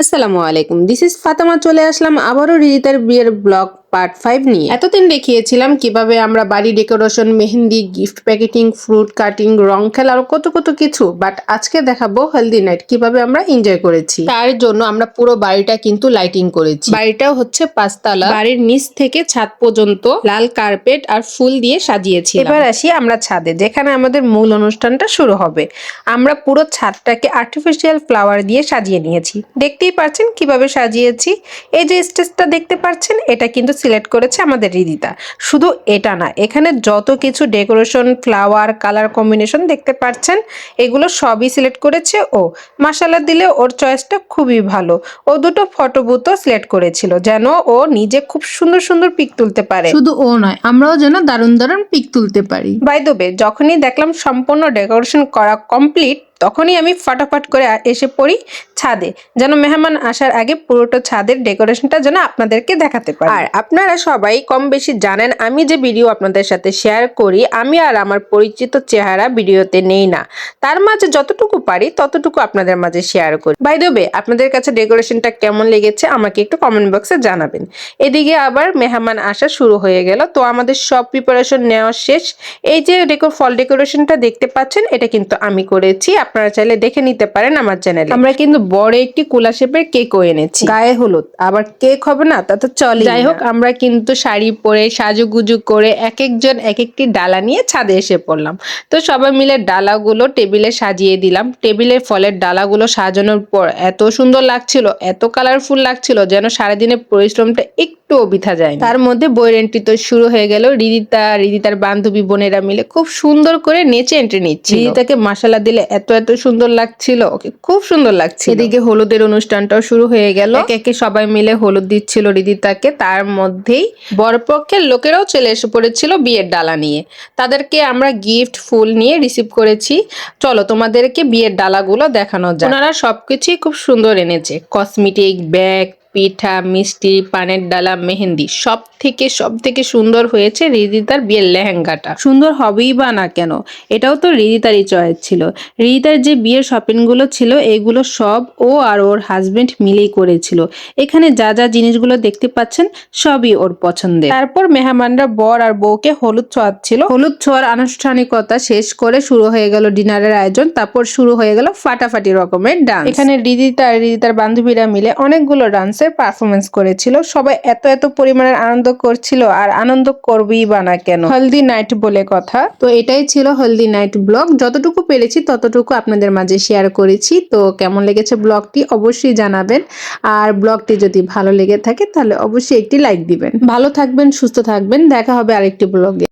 আসসালামু আলাইকুম, this is Fatema. চলে আসলাম আবারও রিদিতার বিয়ের ব্লগ পার্ট 5 নিয়ে। এতদিন দেখিয়েছিলাম কিভাবে আমরা বাড়ি decoration, mehndi, gift packeting, fruit cutting, রং খেলা আর কত কত কিছু। বাট আজকে দেখাবো হলদি নাইট কিভাবে আমরা এনজয় করেছি। তার জন্য আমরা পুরো বাড়িটা কিন্তু লাইটিং করেছি। বাড়িটাও হচ্ছে 5 তলা। বাড়ির নিচ থেকে ছাদ পর্যন্ত লাল কার্পেট আর ফুল দিয়ে সাজিয়েছি। এবার আসি আমরা ছাদে, যেখানে আমাদের মূল অনুষ্ঠানটা শুরু হবে। আমরা পুরো ছাদটাকে আর্টিফিশিয়াল ফ্লাওয়ার দিয়ে সাজিয়ে নিয়েছি। দেখতেই পাচ্ছেন কিভাবে সাজিয়েছি। এই যে স্টেজটা দেখতে পাচ্ছেন, এটা কিন্তু সিলেক্ট করেছে আমাদের রিদিতা। শুধু এটা না, এখানে যত কিছু ডেকোরেশন, ফ্লাওয়ার, কালার কম্বিনেশন দেখতে পাচ্ছেন, এগুলো সবই সিলেক্ট করেছে ও। মাশাআল্লাহ দিলে ওর চয়েসটা খুবই ভালো। ও দুটো ফটো বুথও সিলেক্ট করেছিল, যেন ও নিজে খুব সুন্দর সুন্দর পিক তুলতে পারে। শুধু ও নয়, আমরাও যেন দারুণ দারুণ পিক তুলতে পারি। বাই দ্য ওয়ে, যখনই দেখলাম সম্পূর্ণ ডেকোরেশন করা কমপ্লিট, তখনই আমি ফটাফট করে এসে পড়ি ছাদে, যেন মেহমান আসার আগে পুরোটা ছাদের ডেকোরেশনটা যেন আপনাদেরকে দেখাতে পারি। আর আপনারা সবাই কম বেশি জানেন, আমি যে ভিডিও আপনাদের সাথে শেয়ার করি, আমি আর আমার পরিচিত চেহারা ভিডিওতে নেই না। তার মাঝে যতটুকু পারি ততটুকু আপনাদের মাঝে শেয়ার করি। বাই দ্য ওয়ে, আপনাদের কাছে ডেকোরেশনটা কেমন লেগেছে আমাকে একটু কমেন্ট বক্সে জানাবেন। এদিকে আবার মেহমান আসা শুরু হয়ে গেল, তো আমাদের সব প্রিপারেশন নেওয়া শেষ। এই যে ফল ডেকোরেশনটা দেখতে পাচ্ছেন, এটা কিন্তু আমি করেছি। আপনারা চাইলে দেখে নিতে পারেন আমার চ্যানেলে। আমরা কিন্তু বড় একটি কোলা শেপের কেকও এনেছি। গায়ে হলুদ, আবার কেক হবে না তা তো চলে। যাই হোক, আমরা কিন্তু শাড়ি পরে সাজুগুজু করে এক একজন এক একটি ডালা নিয়ে ছাদে এসে পড়লাম। তো সবাই মিলে ডালাগুলো টেবিলে সাজিয়ে দিলাম। টেবিলে ফলের ডালাগুলো সাজানোর পর এত সুন্দর লাগছিল, এত কালারফুল লাগছিল, যেন সারাদিনের পরিশ্রমটা একটু বৃথা যায়। তার মধ্যে বইয়ের এন্ট্রি তো শুরু হয়ে গেল। রিদিতার বান্ধবী বোনেরা মিলে খুব সুন্দর করে নেচে এন্ট্রি নিচ্ছে। রিদিতাকে মাশাআল্লাহ দিলে এত সুন্দর লাগছিল, ওকে খুব সুন্দর লাগছিল। এদিকে হলুদের অনুষ্ঠানটাও শুরু হয়ে গেল। একে একে সবাই মিলে হলুদ দিচ্ছিল রিদিতাকে। তার মধ্যেই বরপক্ষের লোকেরাও চলে এসে পড়েছিল বিয়ের ডালা নিয়ে। তাদেরকে আমরা গিফট ফুল নিয়ে রিসিভ করেছি। চলো তোমাদেরকে বিয়ের ডালাগুলো দেখানো যায়। ওনারা সবকিছুই খুব সুন্দর এনেছে, কসমেটিক, ব্যাগ, পিঠা, মিষ্টি, পানের ডালা, মেহেন্দি। সব থেকে সুন্দর হয়েছে রিদিতার বিয়ের লেহেঙ্গাটা। সুন্দর হবেই বা না কেন, এটাও তো রিদিতারই চয়েস ছিল। রিদিতার যে বিয়ের শপিং গুলো ছিল, এগুলো সব ও আর ওর হাজবেন্ড মিলেই করেছিল। এখানে যা যা জিনিসগুলো দেখতে পাচ্ছেন, সবই ওর পছন্দের। তারপর মেহমানরা বর আর বউকে হলুদ ছোঁয়াচ্ছিল। হলুদ ছোঁয়ার আনুষ্ঠানিকতা শেষ করে শুরু হয়ে গেল ডিনারের আয়োজন। তারপর শুরু হয়ে গেল ফাটাফাটি রকমের ডান্স। এখানে রিদিতার বান্ধবীরা মিলে অনেকগুলো ডান্সের পারফরমেন্স করেছিল। সবাই এত পরিমাণের আনন্দ করছিল, আর আনন্দ করবেই বা না কেন, হলদি নাইট বলে কথা। তো এটাই ছিল হলদি নাইট ব্লগ। যতটুকু পেরেছি ততটুকু আপনাদের মাঝে শেয়ার করেছি। তো কেমন লেগেছে ব্লগটি অবশ্যই জানাবেন। আর ব্লগটি যদি ভালো লেগে থাকে তাহলে অবশ্যই একটি লাইক দিবেন। ভালো থাকবেন, সুস্থ থাকবেন, দেখা হবে আরেকটি ব্লগে।